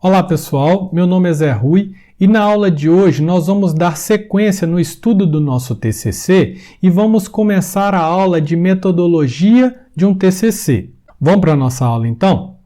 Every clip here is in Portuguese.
Olá pessoal, meu nome é Zé Rui e na aula de hoje nós vamos dar sequência no estudo do nosso TCC e vamos começar a aula de metodologia de um TCC. Vamos para a nossa aula então?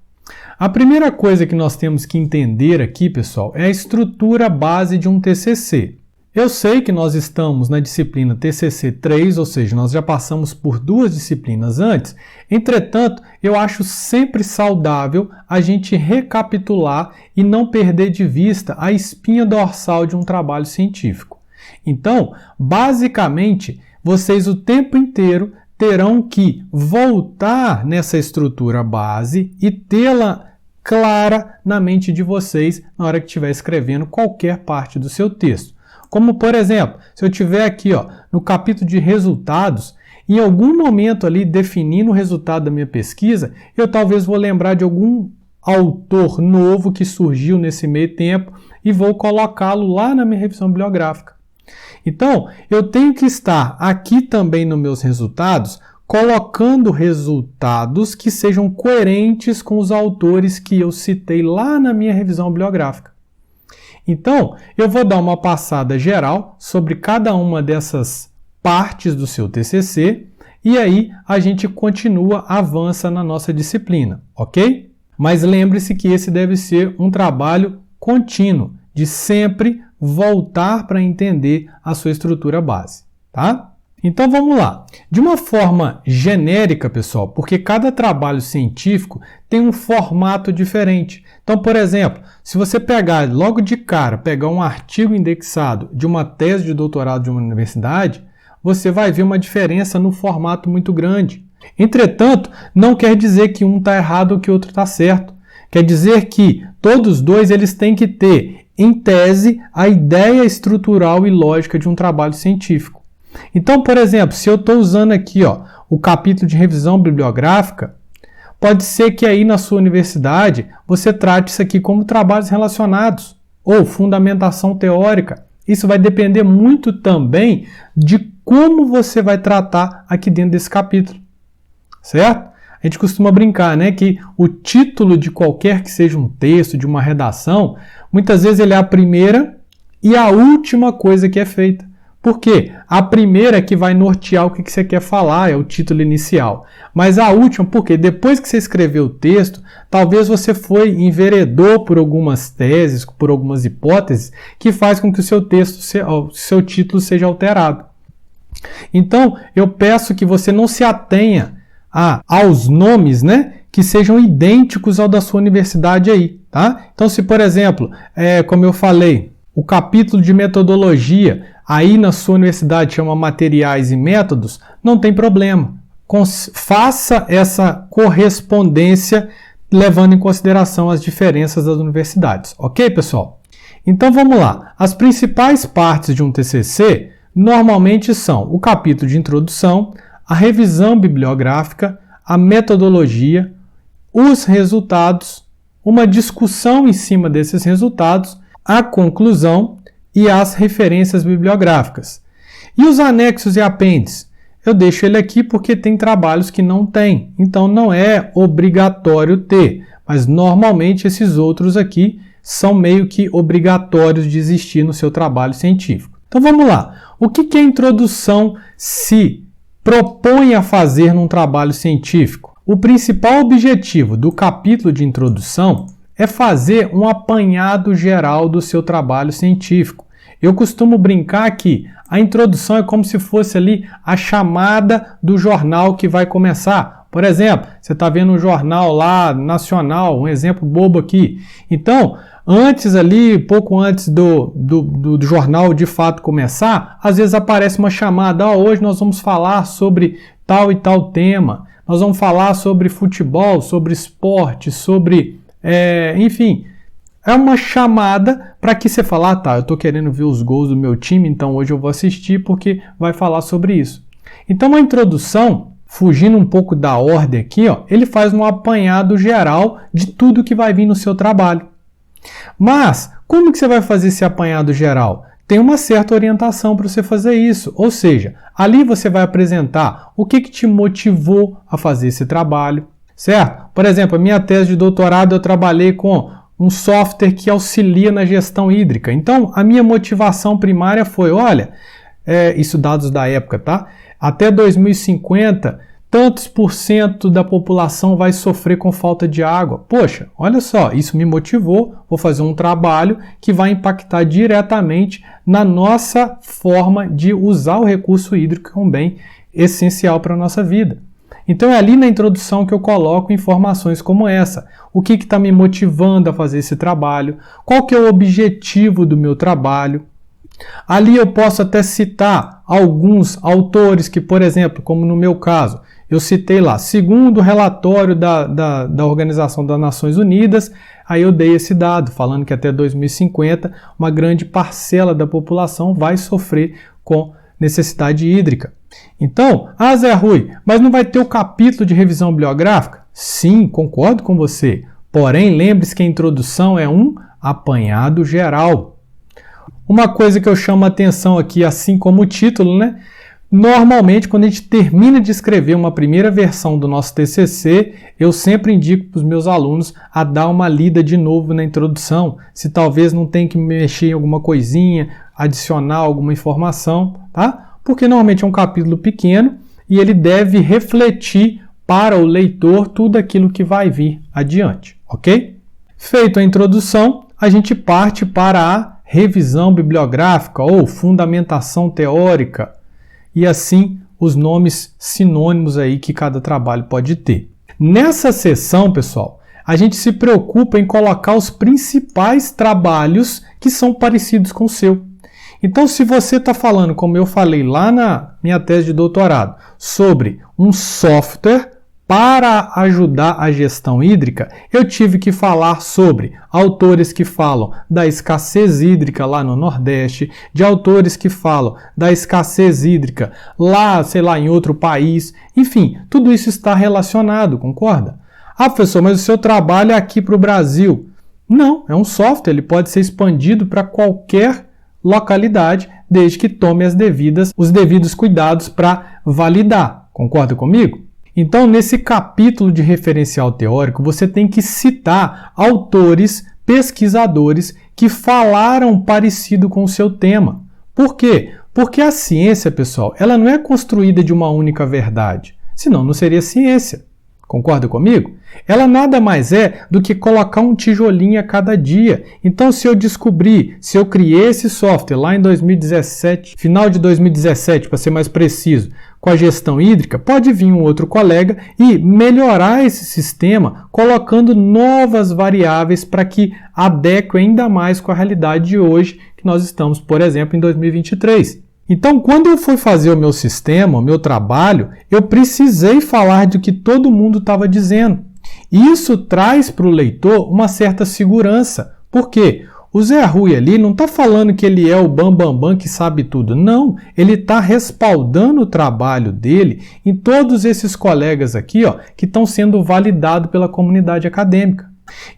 A primeira coisa que nós temos que entender aqui, pessoal, é a estrutura base de um TCC. Eu sei que nós estamos na disciplina TCC 3, ou seja, nós já passamos por duas disciplinas antes. Entretanto, eu acho sempre saudável a gente recapitular e não perder de vista a espinha dorsal de um trabalho científico. Então, basicamente, vocês o tempo inteiro terão que voltar nessa estrutura base e tê-la clara na mente de vocês na hora que estiver escrevendo qualquer parte do seu texto. Como, por exemplo, se eu estiver aqui no capítulo de resultados, em algum momento ali definindo o resultado da minha pesquisa, eu talvez vou lembrar de algum autor novo que surgiu nesse meio tempo e vou colocá-lo lá na minha revisão bibliográfica. Então, eu tenho que estar aqui também nos meus resultados, colocando resultados que sejam coerentes com os autores que eu citei lá na minha revisão bibliográfica. Então, eu vou dar uma passada geral sobre cada uma dessas partes do seu TCC e aí a gente continua, avança na nossa disciplina, ok? Mas lembre-se que esse deve ser um trabalho contínuo, de sempre voltar para entender a sua estrutura base, tá? Então vamos lá. De uma forma genérica, pessoal, porque cada trabalho científico tem um formato diferente. Então, por exemplo, se você pegar logo de cara, pegar um artigo indexado de uma tese de doutorado de uma universidade, você vai ver uma diferença no formato muito grande. Entretanto, não quer dizer que um está errado ou que o outro está certo. Quer dizer que todos dois eles têm que ter, em tese, a ideia estrutural e lógica de um trabalho científico. Então, por exemplo, se eu estou usando aqui o capítulo de revisão bibliográfica, pode ser que aí na sua universidade você trate isso aqui como trabalhos relacionados ou fundamentação teórica. Isso vai depender muito também de como você vai tratar aqui dentro desse capítulo, certo? A gente costuma brincar, né, que o título de qualquer que seja um texto, de uma redação, muitas vezes ele é a primeira e a última coisa que é feita. Por quê? A primeira é que vai nortear o que você quer falar, é o título inicial. Mas a última, porque depois que você escreveu o texto, talvez você enveredou por algumas teses, por algumas hipóteses, que faz com que o seu texto, o seu título seja alterado. Então, eu peço que você não se atenha aos nomes, né, que sejam idênticos ao da sua universidade aí, tá? Então, se por exemplo, como eu falei, o capítulo de metodologia aí na sua universidade chama materiais e métodos, não tem problema. Faça essa correspondência levando em consideração as diferenças das universidades. Ok, pessoal? Então vamos lá. As principais partes de um TCC normalmente são o capítulo de introdução, a revisão bibliográfica, a metodologia, os resultados, uma discussão em cima desses resultados, a conclusão e as referências bibliográficas. E os anexos e apêndices? Eu deixo ele aqui porque tem trabalhos que não tem, então não é obrigatório ter, mas normalmente esses outros aqui são meio que obrigatórios de existir no seu trabalho científico. Então vamos lá. O que a introdução se propõe a fazer num trabalho científico? O principal objetivo do capítulo de introdução é fazer um apanhado geral do seu trabalho científico. Eu costumo brincar que a introdução é como se fosse ali a chamada do jornal que vai começar. Por exemplo, você está vendo um jornal lá, nacional, um exemplo bobo aqui. Então, antes ali, pouco antes do jornal de fato começar, às vezes aparece uma chamada, hoje nós vamos falar sobre tal e tal tema, nós vamos falar sobre futebol, sobre esporte, sobre... enfim, é uma chamada para que você fale, eu estou querendo ver os gols do meu time, então hoje eu vou assistir porque vai falar sobre isso. Então a introdução, fugindo um pouco da ordem aqui, ele faz um apanhado geral de tudo que vai vir no seu trabalho. Mas, como que você vai fazer esse apanhado geral? Tem uma certa orientação para você fazer isso, ou seja, ali você vai apresentar o que te motivou a fazer esse trabalho, certo? Por exemplo, a minha tese de doutorado eu trabalhei com um software que auxilia na gestão hídrica. Então, a minha motivação primária foi, olha, isso dados da época, tá? Até 2050, tantos por cento da população vai sofrer com falta de água. Poxa, olha só, isso me motivou, vou fazer um trabalho que vai impactar diretamente na nossa forma de usar o recurso hídrico, que é um bem essencial para a nossa vida. Então é ali na introdução que eu coloco informações como essa. O que está me motivando a fazer esse trabalho? Qual que é o objetivo do meu trabalho? Ali eu posso até citar alguns autores que, por exemplo, como no meu caso, eu citei lá, segundo o relatório da Organização das Nações Unidas, aí eu dei esse dado, falando que até 2050 uma grande parcela da população vai sofrer com necessidade hídrica. Então, Zé Rui, mas não vai ter o capítulo de revisão bibliográfica? Sim, concordo com você. Porém, lembre-se que a introdução é um apanhado geral. Uma coisa que eu chamo a atenção aqui, assim como o título, né? Normalmente, quando a gente termina de escrever uma primeira versão do nosso TCC, eu sempre indico para os meus alunos a dar uma lida de novo na introdução, se talvez não tenha que mexer em alguma coisinha, adicionar alguma informação, tá? Porque normalmente é um capítulo pequeno e ele deve refletir para o leitor tudo aquilo que vai vir adiante, ok? Feita a introdução, a gente parte para a revisão bibliográfica ou fundamentação teórica e assim os nomes sinônimos aí que cada trabalho pode ter. Nessa seção, pessoal, a gente se preocupa em colocar os principais trabalhos que são parecidos com o seu. Então, se você está falando, como eu falei lá na minha tese de doutorado, sobre um software para ajudar a gestão hídrica, eu tive que falar sobre autores que falam da escassez hídrica lá no Nordeste, de autores que falam da escassez hídrica lá, sei lá, em outro país. Enfim, tudo isso está relacionado, concorda? Professor, mas o seu trabalho é aqui para o Brasil. Não, é um software, ele pode ser expandido para qualquer localidade, desde que tome os devidos cuidados para validar. Concorda comigo? Então, nesse capítulo de referencial teórico, você tem que citar autores, pesquisadores que falaram parecido com o seu tema. Por quê? Porque a ciência, pessoal, ela não é construída de uma única verdade, senão não seria ciência. Concorda comigo? Ela nada mais é do que colocar um tijolinho a cada dia. Então, se eu criei esse software lá em 2017, final de 2017, para ser mais preciso, com a gestão hídrica, pode vir um outro colega e melhorar esse sistema, colocando novas variáveis para que adeque ainda mais com a realidade de hoje, que nós estamos, por exemplo, em 2023. Então, quando eu fui fazer o meu sistema, o meu trabalho, eu precisei falar do que todo mundo estava dizendo. Isso traz para o leitor uma certa segurança. Por quê? O Zé Rui ali não está falando que ele é o bambambam que sabe tudo. Não, ele está respaldando o trabalho dele em todos esses colegas aqui, ó, que estão sendo validados pela comunidade acadêmica.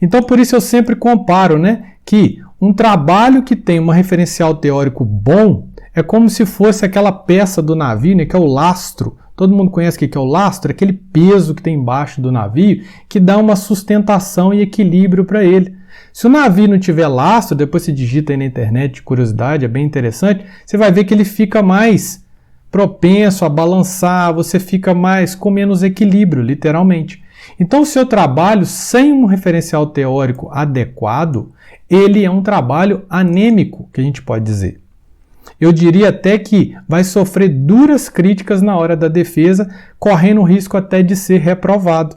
Então, por isso eu sempre comparo, né, que um trabalho que tem um referencial teórico bom é como se fosse aquela peça do navio, né, que é o lastro. Todo mundo conhece o que é o lastro? É aquele peso que tem embaixo do navio que dá uma sustentação e equilíbrio para ele. Se o navio não tiver lastro, depois você digita aí na internet, de curiosidade, é bem interessante, você vai ver que ele fica mais propenso a balançar, você fica mais com menos equilíbrio, literalmente. Então, o seu trabalho sem um referencial teórico adequado, ele é um trabalho anêmico, que a gente pode dizer. Eu diria até que vai sofrer duras críticas na hora da defesa, correndo o risco até de ser reprovado.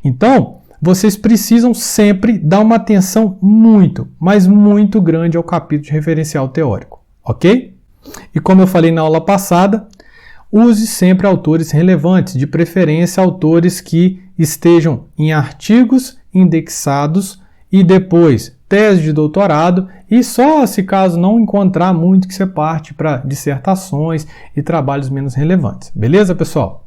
Então, vocês precisam sempre dar uma atenção muito, mas muito grande ao capítulo de referencial teórico, ok? E como eu falei na aula passada, use sempre autores relevantes, de preferência autores que estejam em artigos indexados e depois tese de doutorado, e só se caso não encontrar muito que você parte para dissertações e trabalhos menos relevantes. Beleza, pessoal?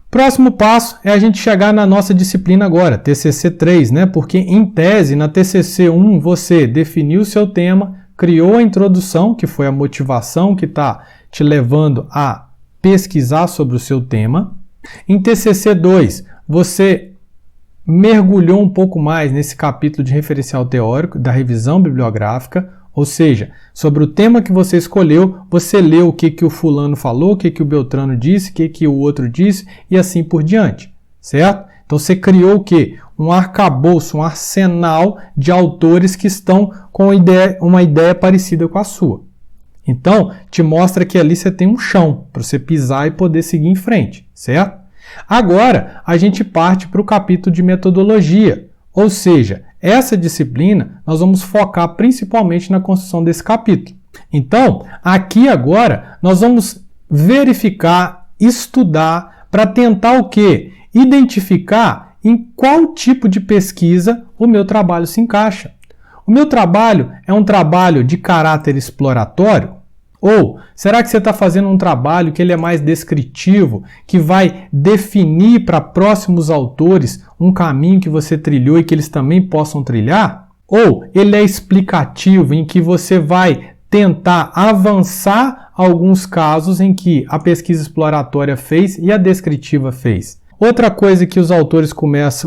Próximo passo é a gente chegar na nossa disciplina agora, TCC 3, né? Porque em tese, na TCC 1, você definiu o seu tema, criou a introdução, que foi a motivação que está te levando a pesquisar sobre o seu tema. Em TCC 2, você mergulhou um pouco mais nesse capítulo de referencial teórico da revisão bibliográfica, ou seja, sobre o tema que você escolheu, você leu o que o fulano falou, o que o Beltrano disse, o que o outro disse e assim por diante, certo? Então você criou o quê? Um arcabouço, um arsenal de autores que estão com uma ideia parecida com a sua. Então, te mostra que ali você tem um chão para você pisar e poder seguir em frente, certo? Agora, a gente parte para o capítulo de metodologia, ou seja, essa disciplina nós vamos focar principalmente na construção desse capítulo. Então, aqui agora, nós vamos verificar, estudar, para tentar o quê? Identificar em qual tipo de pesquisa o meu trabalho se encaixa. O meu trabalho é um trabalho de caráter exploratório? Ou será que você está fazendo um trabalho que ele é mais descritivo, que vai definir para próximos autores um caminho que você trilhou e que eles também possam trilhar? Ou ele é explicativo, em que você vai tentar avançar alguns casos em que a pesquisa exploratória fez e a descritiva fez? Outra coisa que os autores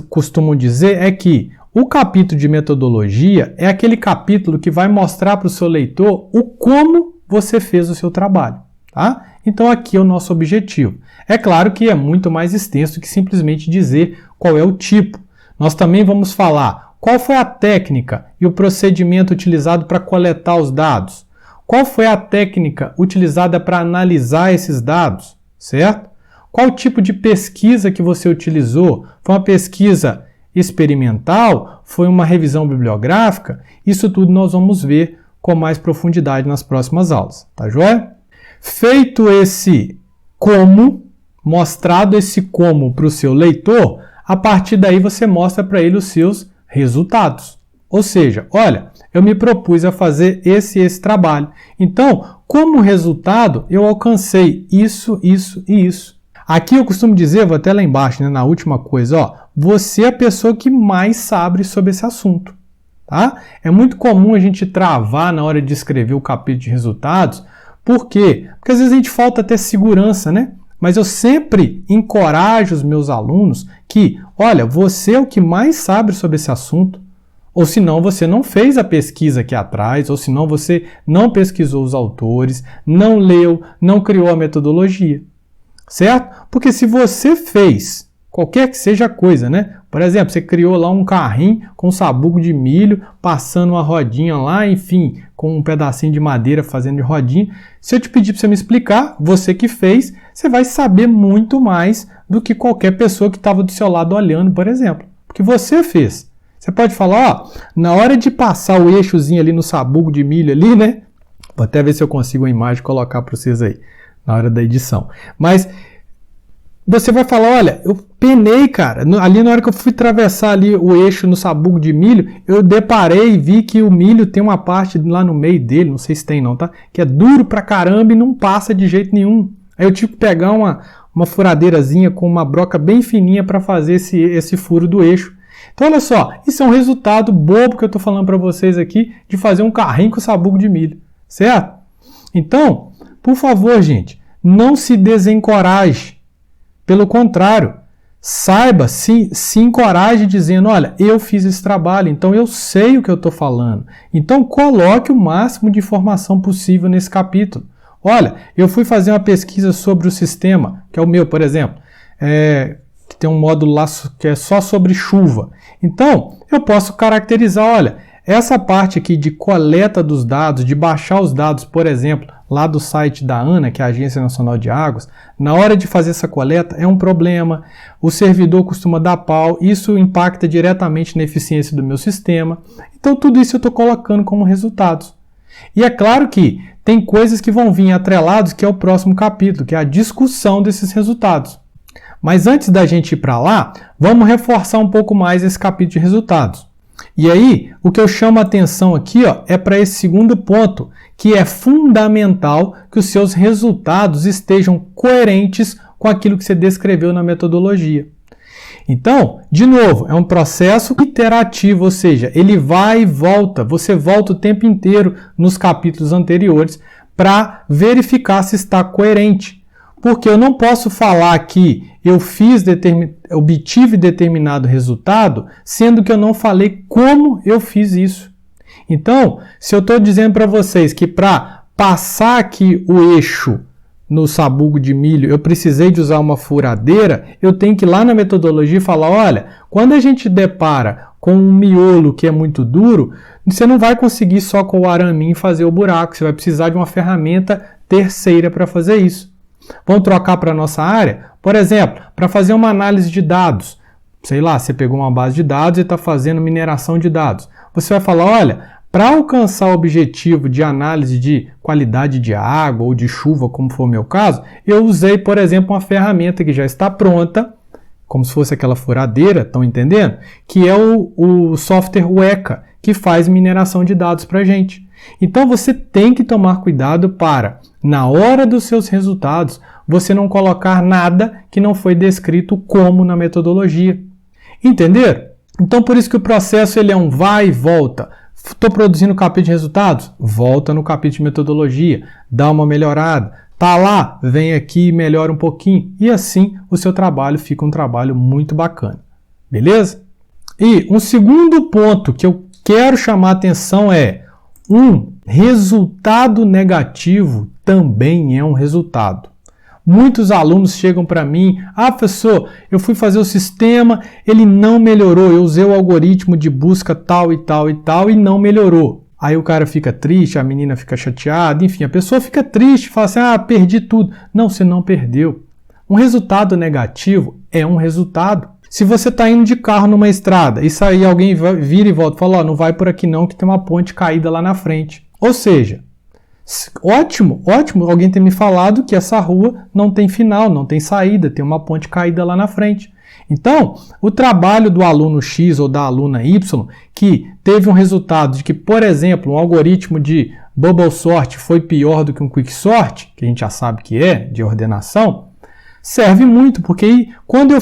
costumam dizer é que o capítulo de metodologia é aquele capítulo que vai mostrar para o seu leitor o como você fez o seu trabalho, tá? Então aqui é o nosso objetivo. É claro que é muito mais extenso do que simplesmente dizer qual é o tipo. Nós também vamos falar qual foi a técnica e o procedimento utilizado para coletar os dados. Qual foi a técnica utilizada para analisar esses dados, certo? Qual tipo de pesquisa que você utilizou? Foi uma pesquisa experimental? Foi uma revisão bibliográfica? Isso tudo nós vamos ver com mais profundidade nas próximas aulas, tá joia? Feito esse como, mostrado esse como para o seu leitor, a partir daí você mostra para ele os seus resultados. Ou seja, olha, eu me propus a fazer esse trabalho. Então, como resultado, eu alcancei isso, isso e isso. Aqui eu costumo dizer, vou até lá embaixo, né, na última coisa, ó, você é a pessoa que mais sabe sobre esse assunto. Tá? É muito comum a gente travar na hora de escrever o capítulo de resultados. Por quê? Porque às vezes a gente falta até segurança, né? Mas eu sempre encorajo os meus alunos que, olha, você é o que mais sabe sobre esse assunto, ou senão você não fez a pesquisa aqui atrás, ou senão você não pesquisou os autores, não leu, não criou a metodologia, certo? Porque se você fez qualquer que seja a coisa, né? Por exemplo, você criou lá um carrinho com sabugo de milho, passando uma rodinha lá, enfim, com um pedacinho de madeira fazendo de rodinha. Se eu te pedir para você me explicar, você que fez, você vai saber muito mais do que qualquer pessoa que estava do seu lado olhando, por exemplo. Porque você fez. Você pode falar, ó, na hora de passar o eixozinho ali no sabugo de milho ali, né? Vou até ver se eu consigo uma imagem colocar para vocês aí, na hora da edição. Mas você vai falar, olha, eu penei, cara, ali na hora que eu fui atravessar ali o eixo no sabugo de milho, eu deparei e vi que o milho tem uma parte lá no meio dele, não sei se tem não, tá? Que é duro pra caramba e não passa de jeito nenhum. Aí eu tive que pegar uma furadeirazinha com uma broca bem fininha para fazer esse furo do eixo. Então olha só, isso é um resultado bobo que eu tô falando para vocês aqui de fazer um carrinho com sabugo de milho, certo? Então, por favor, gente, não se desencoraje. Pelo contrário, saiba, se encoraje dizendo, olha, eu fiz esse trabalho, então eu sei o que eu estou falando. Então coloque o máximo de informação possível nesse capítulo. Olha, eu fui fazer uma pesquisa sobre o sistema, que é o meu, por exemplo, que tem um módulo lá que é só sobre chuva. Então, eu posso caracterizar, olha, essa parte aqui de coleta dos dados, de baixar os dados, por exemplo, lá do site da ANA, que é a Agência Nacional de Águas, na hora de fazer essa coleta é um problema, o servidor costuma dar pau, isso impacta diretamente na eficiência do meu sistema. Então tudo isso eu estou colocando como resultados. E é claro que tem coisas que vão vir atrelados, que é o próximo capítulo, que é a discussão desses resultados. Mas antes da gente ir para lá, vamos reforçar um pouco mais esse capítulo de resultados. E aí, o que eu chamo a atenção aqui, ó, é para esse segundo ponto, que é fundamental que os seus resultados estejam coerentes com aquilo que você descreveu na metodologia. Então, de novo, é um processo iterativo, ou seja, ele vai e volta, você volta o tempo inteiro nos capítulos anteriores para verificar se está coerente. Porque eu não posso falar que eu obtive determinado resultado, sendo que eu não falei como eu fiz isso. Então, se eu estou dizendo para vocês que para passar aqui o eixo no sabugo de milho, eu precisei de usar uma furadeira, eu tenho que ir lá na metodologia e falar, olha, quando a gente depara com um miolo que é muito duro, você não vai conseguir só com o araminho fazer o buraco, você vai precisar de uma ferramenta terceira para fazer isso. Vamos trocar para a nossa área? Por exemplo, para fazer uma análise de dados, sei lá, você pegou uma base de dados e está fazendo mineração de dados. Você vai falar, olha, para alcançar o objetivo de análise de qualidade de água ou de chuva, como for o meu caso, eu usei, por exemplo, uma ferramenta que já está pronta, como se fosse aquela furadeira, estão entendendo? Que é o software Weka, que faz mineração de dados para a gente. Então você tem que tomar cuidado para, na hora dos seus resultados, você não colocar nada que não foi descrito como na metodologia. Entenderam? Então por isso que o processo ele é um vai e volta. Estou produzindo capítulo de resultados? Volta no capítulo de metodologia, dá uma melhorada. Tá lá? Vem aqui e melhora um pouquinho. E assim o seu trabalho fica um trabalho muito bacana. Beleza? E um segundo ponto que eu quero chamar a atenção é um resultado negativo também é um resultado. Muitos alunos chegam para mim, professor, eu fui fazer o sistema, ele não melhorou, eu usei o algoritmo de busca tal e tal e tal e não melhorou. Aí o cara fica triste, a menina fica chateada, enfim, a pessoa fica triste, fala assim, perdi tudo. Não, você não perdeu. Um resultado negativo é um resultado. Se você está indo de carro numa estrada e sair alguém vira e volta e fala, não vai por aqui não que tem uma ponte caída lá na frente. Ou seja, ótimo alguém ter me falado que essa rua não tem final, não tem saída, tem uma ponte caída lá na frente. Então, o trabalho do aluno X ou da aluna Y, que teve um resultado de que, por exemplo, um algoritmo de bubble sort foi pior do que um quick sort, que a gente já sabe que é, de ordenação, serve muito, porque aí, quando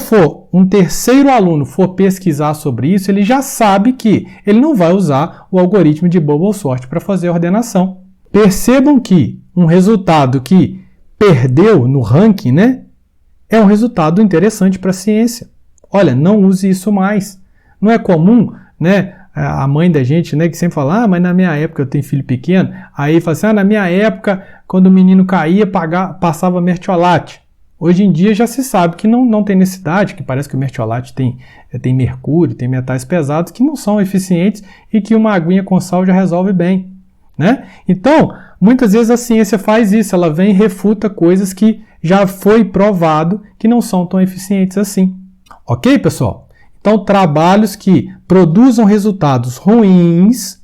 um terceiro aluno for pesquisar sobre isso, ele já sabe que ele não vai usar o algoritmo de bubble sort para fazer a ordenação. Percebam que um resultado que perdeu no ranking, né, é um resultado interessante para a ciência. Olha, não use isso mais. Não é comum, né, a mãe da gente, né, que sempre fala, mas na minha época eu tenho filho pequeno, aí fala assim, na minha época, quando o menino caía, passava mertiolate. Hoje em dia já se sabe que não tem necessidade, que parece que o mertiolate tem mercúrio, tem metais pesados que não são eficientes e que uma aguinha com sal já resolve bem. Né? Então, muitas vezes a ciência faz isso, ela vem e refuta coisas que já foi provado que não são tão eficientes assim. Ok, pessoal? Então, trabalhos que produzam resultados ruins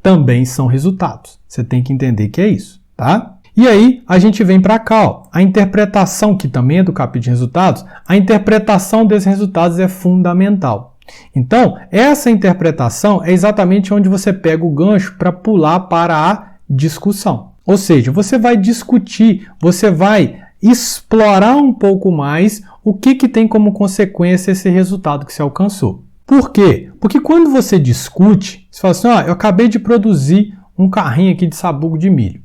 também são resultados. Você tem que entender que é isso, tá? E aí, a gente vem para cá, ó, a interpretação, que também é do capítulo de resultados, a interpretação desses resultados é fundamental. Então, essa interpretação é exatamente onde você pega o gancho para pular para a discussão. Ou seja, você vai discutir, você vai explorar um pouco mais o que tem como consequência esse resultado que você alcançou. Por quê? Porque quando você discute, você fala assim, eu acabei de produzir um carrinho aqui de sabugo de milho.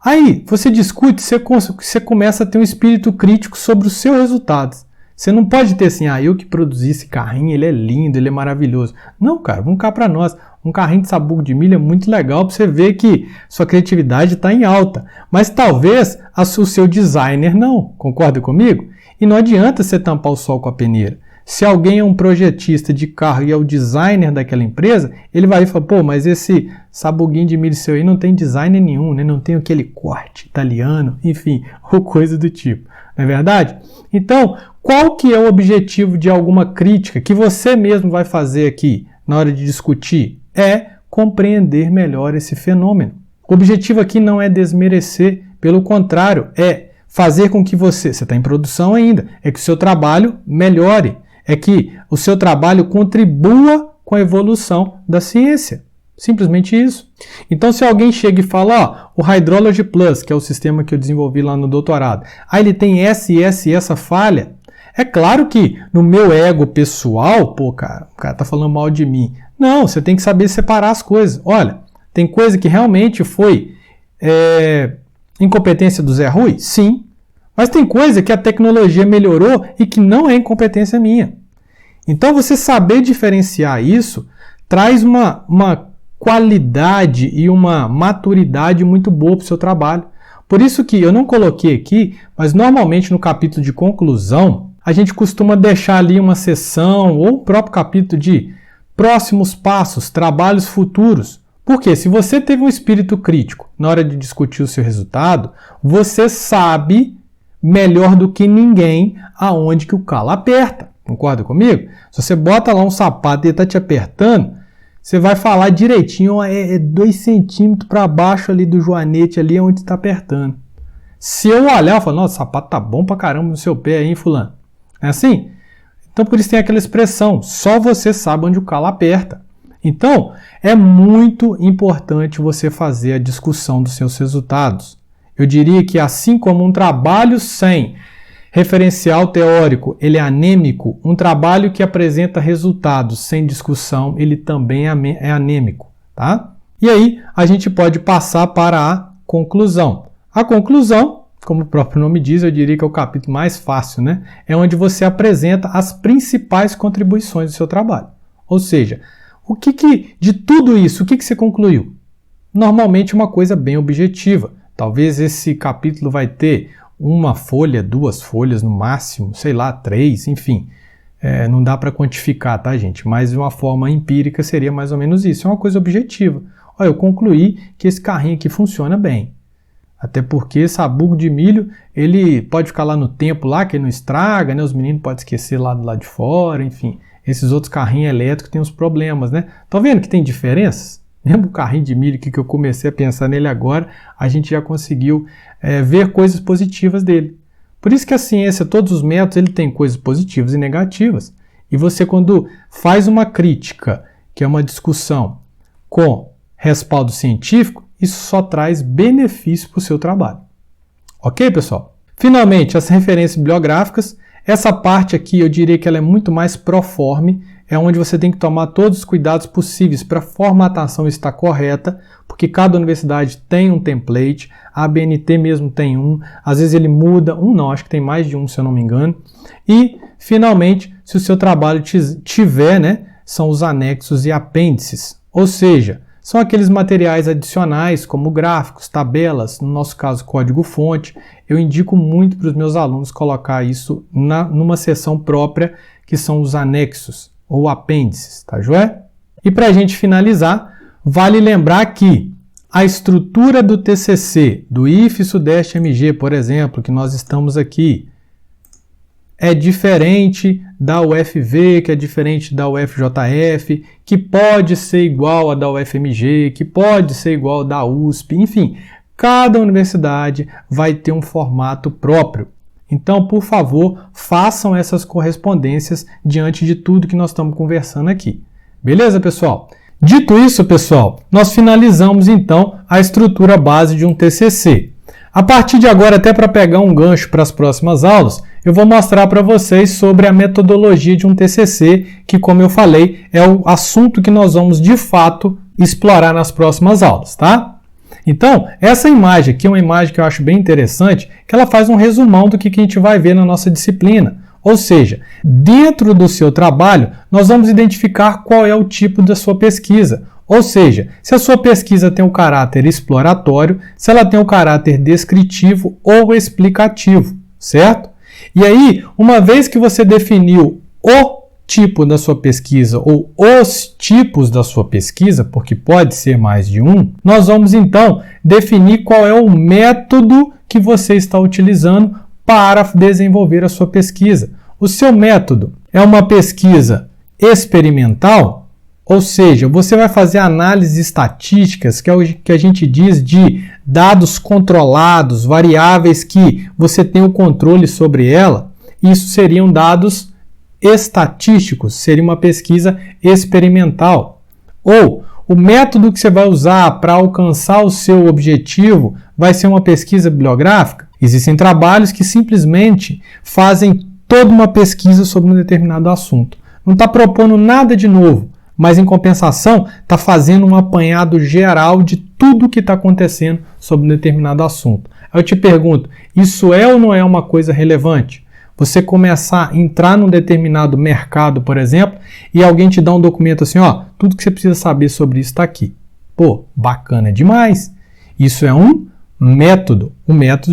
Aí, você discute, você começa a ter um espírito crítico sobre os seus resultados. Você não pode ter assim, eu que produzi esse carrinho, ele é lindo, ele é maravilhoso. Não, cara, vamos cá para nós. Um carrinho de sabugo de milho é muito legal para você ver que sua criatividade está em alta. Mas talvez o seu designer não, concorda comigo? E não adianta você tampar o sol com a peneira. Se alguém é um projetista de carro e é o designer daquela empresa, ele vai falar, mas esse sabuguinho de milho seu aí não tem design nenhum, né? Não tem aquele corte italiano, enfim, ou coisa do tipo. Não é verdade? Então, qual que é o objetivo de alguma crítica que você mesmo vai fazer aqui na hora de discutir? É compreender melhor esse fenômeno. O objetivo aqui não é desmerecer, pelo contrário, é fazer com que você está em produção ainda, é que o seu trabalho melhore, é que o seu trabalho contribua com a evolução da ciência. Simplesmente isso. Então, se alguém chega e fala, o Hydrology Plus, que é o sistema que eu desenvolvi lá no doutorado, ele tem essa falha, é claro que no meu ego pessoal, o cara tá falando mal de mim. Não, você tem que saber separar as coisas. Olha, tem coisa que realmente foi incompetência do Zé Rui? Sim. Mas tem coisa que a tecnologia melhorou e que não é incompetência minha. Então, você saber diferenciar isso traz uma qualidade e uma maturidade muito boa para o seu trabalho. Por isso que eu não coloquei aqui, mas normalmente no capítulo de conclusão, a gente costuma deixar ali uma seção ou o próprio capítulo de próximos passos, trabalhos futuros. Porque se você teve um espírito crítico na hora de discutir o seu resultado, você sabe melhor do que ninguém aonde que o calo aperta. Concorda comigo? Se você bota lá um sapato e ele está te apertando, você vai falar direitinho, é 2 centímetros para baixo ali do joanete ali onde está apertando. Se eu olhar, eu falo, nossa, o sapato tá bom pra caramba no seu pé, hein, fulano? É assim? Então por isso tem aquela expressão, só você sabe onde o calo aperta. Então, é muito importante você fazer a discussão dos seus resultados. Eu diria que assim como um trabalho sem referencial teórico, ele é anêmico, um trabalho que apresenta resultados sem discussão, ele também é anêmico, tá? E aí, a gente pode passar para a conclusão. A conclusão, como o próprio nome diz, eu diria que é o capítulo mais fácil, né? É onde você apresenta as principais contribuições do seu trabalho. Ou seja, de tudo isso, o que você concluiu? Normalmente uma coisa bem objetiva. Talvez esse capítulo vai ter 1 folha, 2 folhas no máximo, sei lá, 3, enfim. Não dá para quantificar, tá, gente? Mas de uma forma empírica seria mais ou menos isso. É uma coisa objetiva. Olha, eu concluí que esse carrinho aqui funciona bem. Até porque sabugo de milho, ele pode ficar lá no tempo, lá, que ele não estraga, né? Os meninos podem esquecer lá do lado de fora, enfim. Esses outros carrinhos elétricos têm uns problemas, né? Tá vendo que tem diferenças? Mesmo o carrinho de milho que eu comecei a pensar nele agora, a gente já conseguiu ver coisas positivas dele. Por isso que a ciência, todos os métodos, ele tem coisas positivas e negativas. E você, quando faz uma crítica, que é uma discussão com respaldo científico, isso só traz benefício para o seu trabalho. Ok, pessoal? Finalmente, as referências bibliográficas. Essa parte aqui, eu diria que ela é muito mais proforme, é onde você tem que tomar todos os cuidados possíveis para a formatação estar correta, porque cada universidade tem um template, a ABNT mesmo tem um, às vezes ele muda, acho que tem mais de um, se eu não me engano. E, finalmente, se o seu trabalho tiver, né, são os anexos e apêndices, ou seja, são aqueles materiais adicionais, como gráficos, tabelas, no nosso caso, código-fonte. Eu indico muito para os meus alunos colocar isso numa seção própria, que são os anexos ou apêndices, tá joia? E para a gente finalizar, vale lembrar que a estrutura do TCC, do IF Sudeste MG, por exemplo, que nós estamos aqui, é diferente da UFV, que é diferente da UFJF, que pode ser igual a da UFMG, que pode ser igual da USP, enfim, cada universidade vai ter um formato próprio. Então, por favor, façam essas correspondências diante de tudo que nós estamos conversando aqui. Beleza, pessoal? Dito isso, pessoal, nós finalizamos então a estrutura base de um TCC. A partir de agora, até para pegar um gancho para as próximas aulas, eu vou mostrar para vocês sobre a metodologia de um TCC, que, como eu falei, é o assunto que nós vamos, de fato, explorar nas próximas aulas, tá? Então, essa imagem aqui é uma imagem que eu acho bem interessante, que ela faz um resumão do que a gente vai ver na nossa disciplina. Ou seja, dentro do seu trabalho, nós vamos identificar qual é o tipo da sua pesquisa. Ou seja, se a sua pesquisa tem um caráter exploratório, se ela tem um caráter descritivo ou explicativo, certo? E aí, uma vez que você definiu o tipo da sua pesquisa ou os tipos da sua pesquisa, porque pode ser mais de um, nós vamos então definir qual é o método que você está utilizando para desenvolver a sua pesquisa. O seu método é uma pesquisa experimental, ou seja, você vai fazer análises estatísticas, que é o que a gente diz de dados controlados, variáveis que você tem o controle sobre ela. Isso seriam dados estatísticos, seria uma pesquisa experimental. Ou o método que você vai usar para alcançar o seu objetivo vai ser uma pesquisa bibliográfica. Existem trabalhos que simplesmente fazem toda uma pesquisa sobre um determinado assunto. Não está propondo nada de novo, mas em compensação está fazendo um apanhado geral de tudo o que está acontecendo sobre um determinado assunto. Aí eu te pergunto, isso é ou não é uma coisa relevante? Você começar a entrar num determinado mercado, por exemplo, e alguém te dá um documento assim, ó, tudo que você precisa saber sobre isso está aqui. Pô, bacana demais. Isso é um método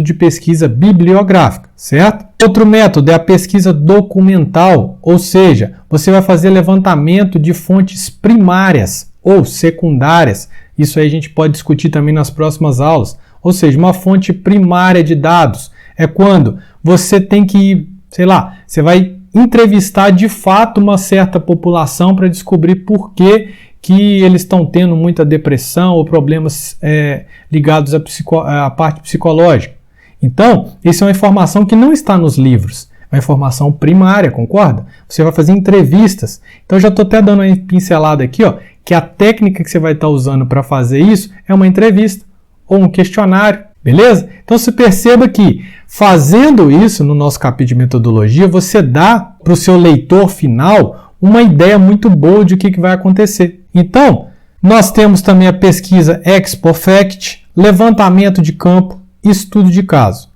de pesquisa bibliográfica, certo? Outro método é a pesquisa documental, ou seja, você vai fazer levantamento de fontes primárias ou secundárias. Isso aí a gente pode discutir também nas próximas aulas. Ou seja, uma fonte primária de dados é quando você tem que, sei lá, você vai entrevistar de fato uma certa população para descobrir por que eles estão tendo muita depressão ou problemas ligados à parte psicológica. Então, isso é uma informação que não está nos livros, é uma informação primária, concorda? Você vai fazer entrevistas. Então, já estou até dando uma pincelada aqui, ó, que a técnica que você vai estar usando para fazer isso é uma entrevista ou um questionário, beleza? Então, você perceba que fazendo isso no nosso capítulo de metodologia, você dá para o seu leitor final uma ideia muito boa de o que vai acontecer. Então, nós temos também a pesquisa ex post, levantamento de campo, estudo de caso.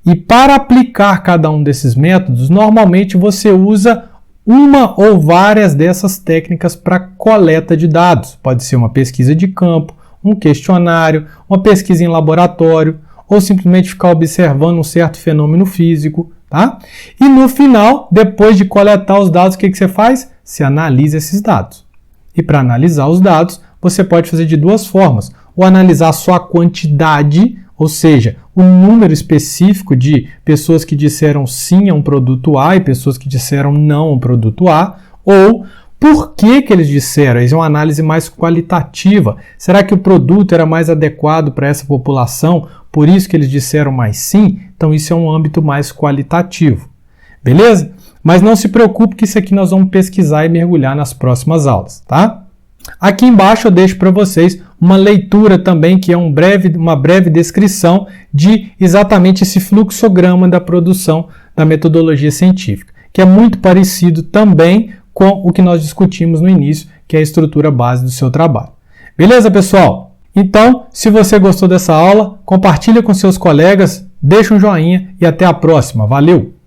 E para aplicar cada um desses métodos, normalmente você usa uma ou várias dessas técnicas para coleta de dados. Pode ser uma pesquisa de campo, um questionário, uma pesquisa em laboratório, ou simplesmente ficar observando um certo fenômeno físico, tá? E no final, depois de coletar os dados, o que você faz? Você analisa esses dados. E para analisar os dados, você pode fazer de duas formas. Ou analisar só a quantidade, ou seja, o número específico de pessoas que disseram sim a um produto A e pessoas que disseram não a um produto A, ou por que eles disseram. Isso é uma análise mais qualitativa. Será que o produto era mais adequado para essa população? Por isso que eles disseram mais sim? Então isso é um âmbito mais qualitativo. Beleza? Mas não se preocupe que isso aqui nós vamos pesquisar e mergulhar nas próximas aulas, tá? Aqui embaixo eu deixo para vocês uma leitura também, que é uma breve descrição de exatamente esse fluxograma da produção da metodologia científica, que é muito parecido também com o que nós discutimos no início, que é a estrutura base do seu trabalho. Beleza, pessoal? Então, se você gostou dessa aula, compartilha com seus colegas, deixa um joinha e até a próxima. Valeu!